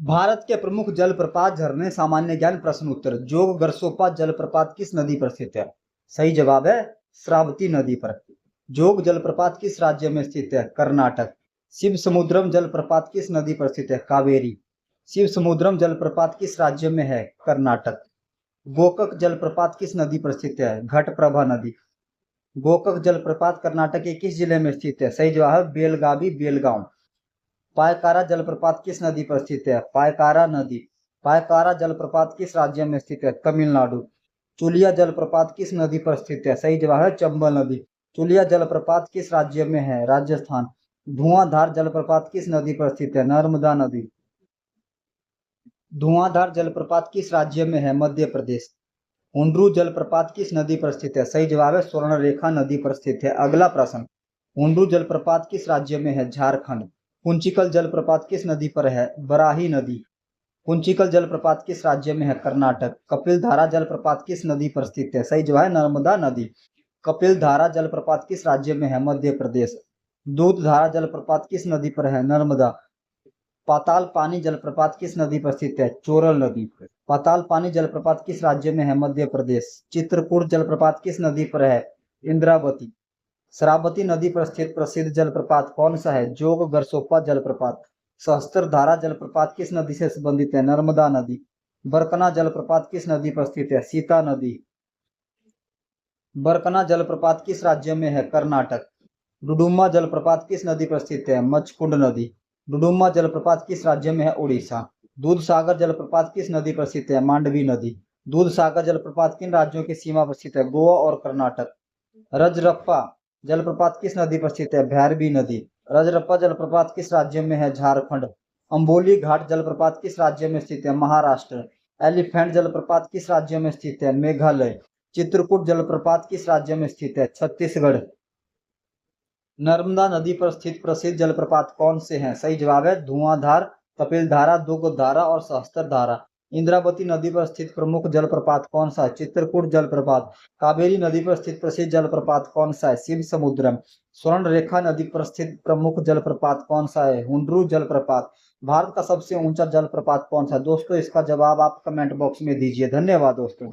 भारत के प्रमुख जलप्रपात झरने सामान्य ज्ञान प्रश्न उत्तर। जोग गरसोपा जलप्रपात किस नदी पर स्थित है? सही जवाब है श्रावती नदी पर। जोग जलप्रपात किस राज्य में स्थित है? कर्नाटक। शिव समुद्रम जलप्रपात किस नदी पर स्थित है? कावेरी। शिव समुद्रम जलप्रपात किस राज्य में है? कर्नाटक। गोकक जलप्रपात किस नदी पर स्थित है? घटप्रभा नदी। गोकक जलप्रपात कर्नाटक के किस जिले में स्थित है? सही जवाब है बेलगावी बेलगांव। पायकारा जलप्रपात किस नदी पर स्थित है? पायकारा नदी। पायकारा जलप्रपात किस राज्य में स्थित है? तमिलनाडु। चुलिया जलप्रपात किस नदी पर स्थित है? सही जवाब है चंबल नदी। चुलिया जलप्रपात किस राज्य में है? राजस्थान। धुआंधार जलप्रपात किस नदी पर स्थित है? नर्मदा नदी। धुआंधार जलप्रपात किस राज्य में है? मध्य प्रदेश। हुंड्रू जलप्रपात किस नदी पर स्थित है? सही जवाब है स्वर्णरेखा नदी पर स्थित है। अगला प्रश्न। हुंड्रू जलप्रपात किस राज्य में है? झारखंड। कुंचिकल जलप्रपात किस नदी पर है? बराही नदी। कुंचिकल जलप्रपात किस राज्य में है? कर्नाटक। कपिल धारा जलप्रपात किस नदी पर स्थित है? सही जवाब है नर्मदा नदी। कपिल धारा जलप्रपात किस राज्य में है? मध्य प्रदेश। दूध धारा जलप्रपात किस नदी पर है? नर्मदा। पाताल पानी जलप्रपात किस नदी पर स्थित है? चोरल नदी। पाताल पानी जलप्रपात किस राज्य में है? मध्य प्रदेश। चित्रकूट जलप्रपात किस नदी पर है? इंद्रावती। शरावती नदी पर स्थित प्रसिद्ध जलप्रपात कौन सा है? जोग गरसोपा जलप्रपात। सहस्त्रधारा जलप्रपात किस नदी से संबंधित है? नर्मदा नदी। बरकना जलप्रपात किस नदी पर स्थित है? सीता नदी। बरकना जलप्रपात किस राज्य में है? कर्नाटक। डुडुमा जलप्रपात किस नदी पर स्थित है? मचकुंड नदी। डुडुमा जलप्रपात किस राज्य में है? उड़ीसा। दूध सागर जलप्रपात किस नदी पर स्थित है? मांडवी नदी। दूध सागर जलप्रपात किन राज्यों की सीमा पर स्थित है? गोवा और कर्नाटक। रजरप्पा जलप्रपात किस नदी पर स्थित है? भैरवी नदी। रजरप्पा जलप्रपात किस राज्य में है? झारखंड। अंबोली घाट जलप्रपात किस राज्य में स्थित है? महाराष्ट्र। एलिफेंट जलप्रपात किस राज्य में स्थित है? मेघालय। चित्रकूट जलप्रपात किस राज्य में स्थित है? छत्तीसगढ़। नर्मदा नदी पर स्थित प्रसिद्ध जलप्रपात कौन से हैं? सही जवाब है धुआंधार, कपिलधारा, दुगधारा और सहस्त्रधारा। इंद्रावती नदी पर स्थित प्रमुख जलप्रपात कौन सा है? चित्रकूट जलप्रपात। कावेरी नदी पर स्थित प्रसिद्ध जलप्रपात कौन सा है? शिव समुद्रम। स्वर्ण रेखा नदी पर स्थित प्रमुख जलप्रपात कौन सा है? हुंड्रू जलप्रपात। भारत का सबसे ऊंचा जलप्रपात कौन सा है? दोस्तों इसका जवाब आप कमेंट बॉक्स में दीजिए। धन्यवाद दोस्तों।